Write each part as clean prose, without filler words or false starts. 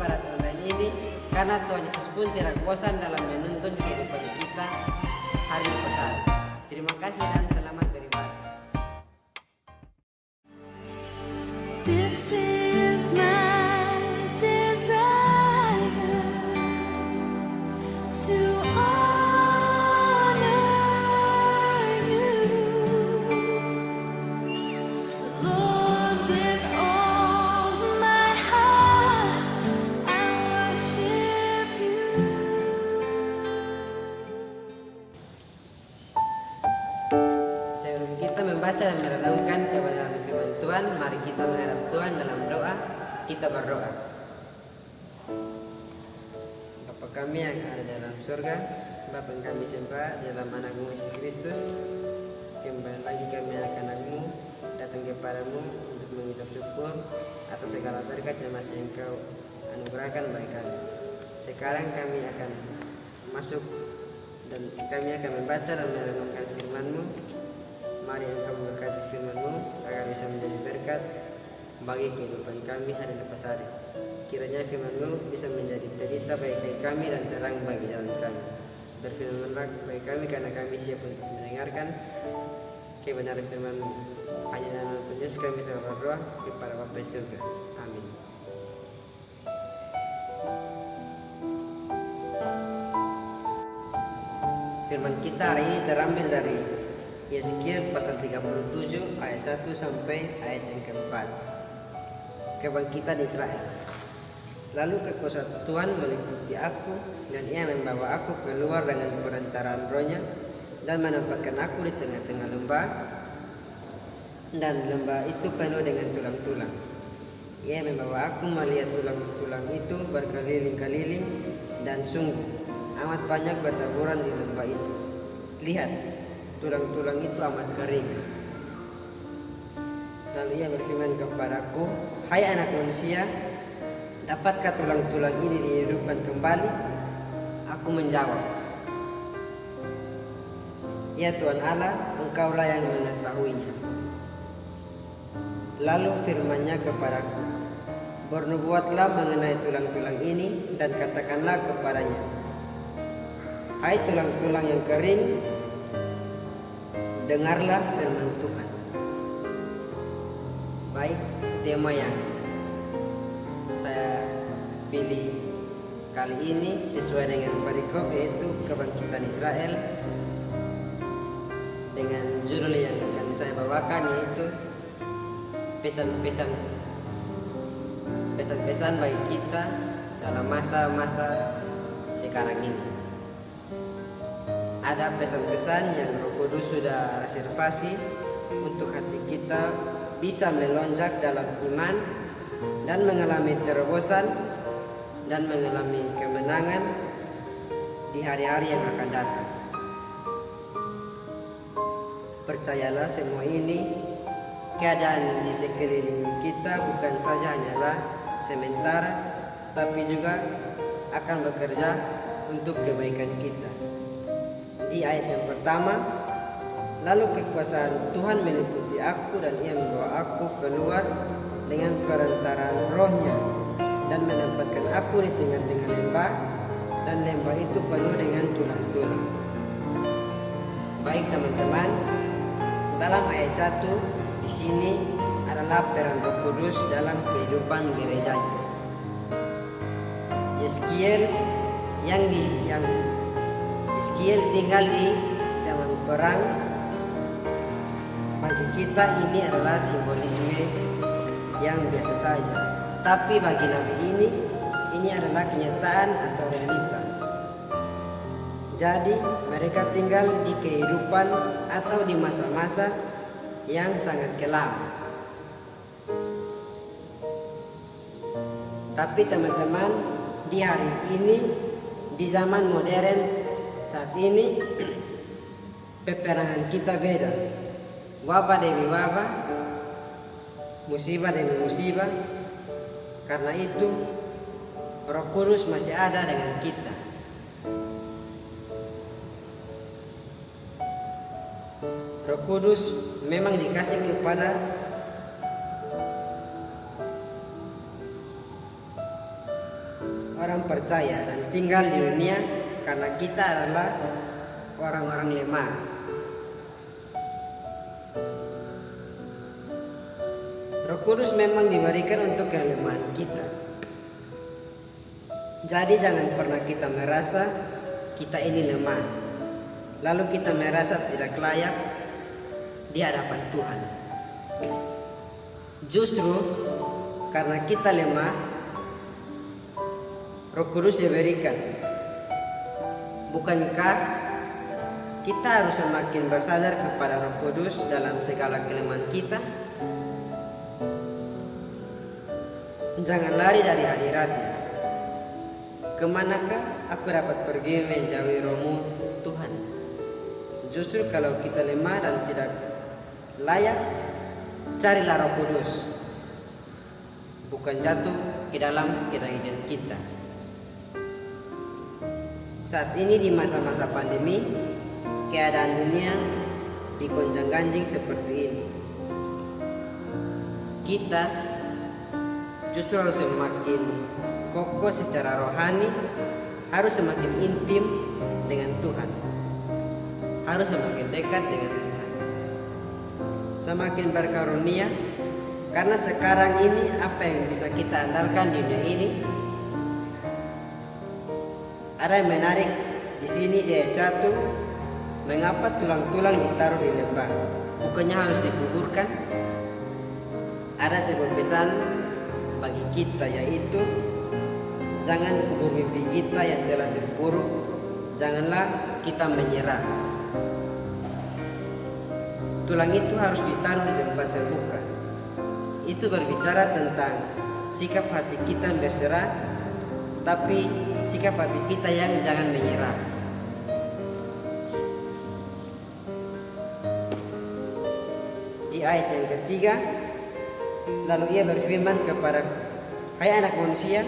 ibarat online ini, karena Tuhan Yesus pun tidak bosan dalam menuntun kehidupan kita hari lepas hari. Terima kasih dan selamat beribadah. This is my desire to honor you, Lord, with all my heart I worship you. Sebelum kita membaca dan merenungkan kebenaran firman Tuhan, mari kita menghadap Tuhan dalam doa. Kita berdoa. Bapa kami yang ada dalam surga, Bapa yang kami sembah dalam anak-Mu Yesus Kristus, kembali lagi kami anak-anak-Mu datang kepadamu untuk mengucap syukur atas segala berkat yang masih Engkau anugerahkan bagi kami. Sekarang kami akan masuk dan kami akan membaca dan merenungkan firman-Mu. Mari Engkau memberkati firman-Mu agar bisa menjadi berkat bagi kehidupan kami hari lepas hari. Kiranya firman-Mu bisa menjadi pelita bagi kami dan terang bagi jalan kami. Berfirmanlah bagi kami karena kami siap untuk mendengarkan kebenaran firman-Mu. Hanya dalam nama Tuhan Yesus kami telah berdoa kepada Bapa di surga. Amin. Firman kita hari ini terambil dari Yeskiel pasal 37 ayat 1 sampai ayat yang keempat. Kebangkitan Israel. Lalu kekuasaan Tuhan meliputi aku, dan Ia membawa aku keluar dengan perantaraan Roh-Nya dan menempatkan aku di tengah-tengah lembah, dan lembah itu penuh dengan tulang-tulang. Ia membawa aku melihat tulang-tulang itu berkeliling-keliling, dan sungguh amat banyak bertaburan di lembah itu. Lihat, tulang-tulang itu amat kering. Lalu Ia berfirman kepadaku, hai anak manusia, dapatkah tulang-tulang ini dihidupkan kembali? Aku menjawab, ya Tuhan Allah, Engkaulah yang mengetahuinya. Lalu firman-Nya kepadaku, bernubuatlah mengenai tulang-tulang ini dan katakanlah kepadanya, hai tulang-tulang yang kering, dengarlah firman Tuhan. Baik, tema yang saya pilih kali ini sesuai dengan perikop, yaitu kebangkitan Israel, dengan judul yang akan saya bawakan yaitu pesan-pesan bagi kita dalam masa-masa sekarang ini. Ada pesan-pesan yang Roh Kudus sudah reservasi untuk hati kita bisa melonjak dalam iman dan mengalami terobosan dan mengalami kemenangan di hari-hari yang akan datang. Percayalah, semua ini, keadaan di sekeliling kita bukan saja hanyalah sementara, tapi juga akan bekerja untuk kebaikan kita. Di ayat yang pertama, lalu kekuasaan Tuhan meliputi aku, dan Ia membawa aku keluar dengan perantaraan Roh-Nya dan menempatkan aku di tengah-tengah lembah, dan lembah itu penuh dengan tulang-tulang. Baik teman-teman, dalam ayat 1 di sini adalah peran Roh Kudus dalam kehidupan gerejanya. Yeskiel Yeskiel tinggal di zaman perang. Bagi kita ini adalah simbolisme yang biasa saja, tapi bagi nabi ini adalah kenyataan atau realita. Jadi mereka tinggal di kehidupan atau di masa-masa yang sangat kelam. Tapi teman-teman, di hari ini, di zaman modern saat ini, peperangan kita beda. Wabah demi wabah, musibah demi musibah. Karena itu Roh Kudus masih ada dengan kita. Roh Kudus memang dikasih kepada orang percaya dan tinggal di dunia karena kita adalah orang-orang lemah. Roh Kudus memang diberikan untuk kelemahan kita. Jadi jangan pernah kita merasa kita ini lemah, lalu kita merasa tidak layak di hadapan Tuhan. Justru karena kita lemah, Roh Kudus diberikan. Bukankah kita harus semakin bersadar kepada Roh Kudus dalam segala kelemahan kita? Jangan lari dari hadiratnya. Kemanakah aku dapat pergi menjauhi rohmu, Tuhan? Justru kalau kita lemah dan tidak layak, carilah Roh Kudus, bukan jatuh ke dalam kedagingan kita. Saat ini di masa-masa pandemi, keadaan dunia digonjang-ganjing seperti ini. Kita justru harus semakin kokoh secara rohani, harus semakin intim dengan Tuhan, harus semakin dekat dengan Tuhan, semakin berkarunia. Karena sekarang ini apa yang bisa kita andalkan di dunia ini? Ada yang menarik di sini, dia jatuh. Mengapa tulang-tulang ditaruh di lembah? Bukannya harus dikuburkan? Ada sebuah pesan bagi kita, yaitu jangan kubur mimpi kita yang telah terpuruk. Janganlah kita menyerah. Tulang itu harus ditaruh di tempat terbuka. Itu berbicara tentang sikap hati kita yang berserah, tapi sikap hati kita yang jangan menyerah. Di ayat yang ketiga, lalu ia berfirman kepada, hai anak manusia,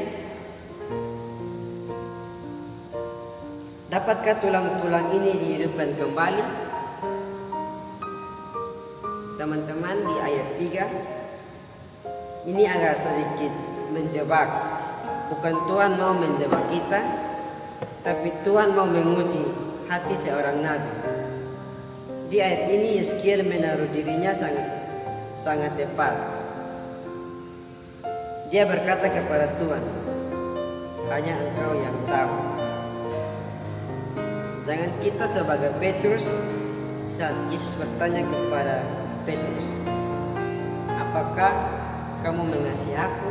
dapatkah tulang-tulang ini dihidupkan kembali? Teman-teman, di ayat 3 ini agak sedikit menjebak. Bukan Tuhan mau menjebak kita, tapi Tuhan mau menguji hati seorang nabi. Di ayat ini Yeskiel menaruh dirinya sangat tepat. Dia berkata kepada Tuhan, hanya Engkau yang tahu. Jangan kita sebagai Petrus saat Yesus bertanya kepada Petrus, apakah kamu mengasihi aku?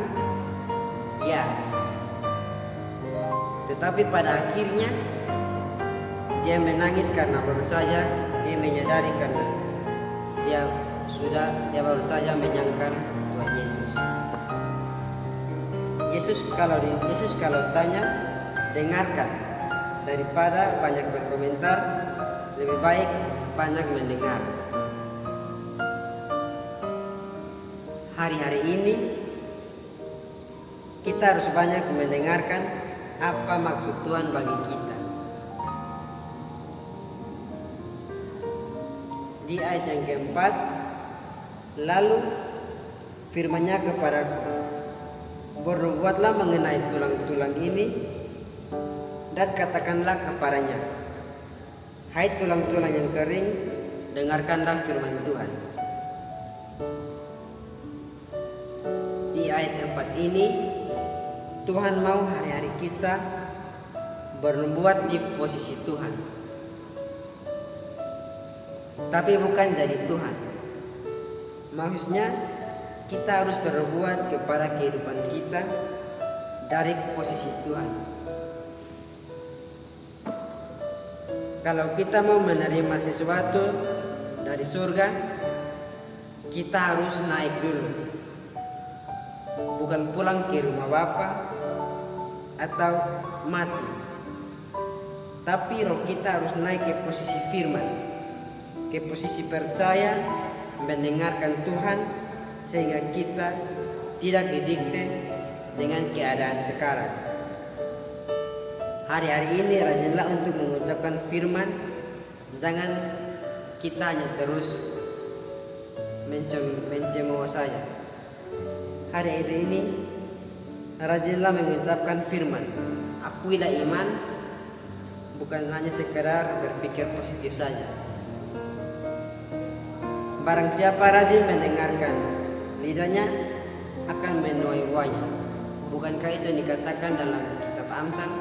Ya. Tetapi pada akhirnya dia menangis karena baru saja dia menyadari, karena dia baru saja menyangkal Tuhan Yesus. Yesus kalau tanya, dengarkan. Daripada banyak berkomentar, lebih baik banyak mendengar. Hari-hari ini kita harus banyak mendengarkan apa maksud Tuhan bagi kita. Di ayat yang keempat, lalu firman-Nya kepadaku, bernubuatlah mengenai tulang-tulang ini dan katakanlah kepadanya, hai tulang-tulang yang kering, dengarkanlah firman Tuhan. Di ayat 4 ini, Tuhan mau hari-hari kita bernubuat di posisi Tuhan, tapi bukan jadi Tuhan. Maksudnya kita harus bernubuat kepada kehidupan kita dari posisi Tuhan. Kalau kita mau menerima sesuatu dari surga, kita harus naik dulu. Bukan pulang ke rumah Bapa atau mati. Tapi roh kita harus naik ke posisi firman, ke posisi percaya, mendengarkan Tuhan, sehingga kita tidak didikte dengan keadaan sekarang. Hari-hari ini rajinlah untuk mengucapkan firman. Jangan kita hanya terus mencemooh saja. Hari-hari ini rajinlah mengucapkan firman. Akuilah iman, bukan hanya sekedar berpikir positif saja. Barang siapa rajin mendengarkan, lidahnya akan menuai buahnya. Bukankah itu yang dikatakan dalam kitab Amsal?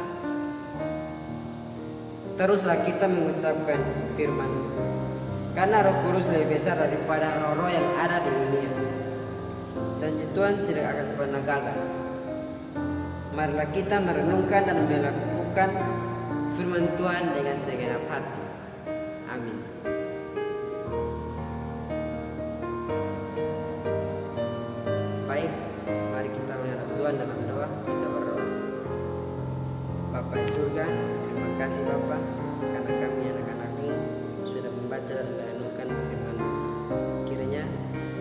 Teruslah kita mengucapkan firman, karena Roh Kudus lebih besar daripada roh-roh yang ada di dunia. Janji Tuhan tidak akan pernah gagal. Marilah kita merenungkan dan melakukan firman Tuhan dengan segenap hati. Amin. Baik, mari kita menghadap Tuhan dalam doa. Kita berdoa. Bapa di surga, terima kasih Bapa, karena kami anak-anak-Mu sudah membaca dan merenungkan firman-Mu. Kiranya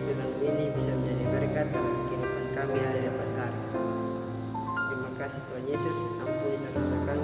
firman-Mu ini bisa menjadi berkat dalam kehidupan kami hari lepas hari. Terima kasih Tuhan Yesus, ampuni dosa kami.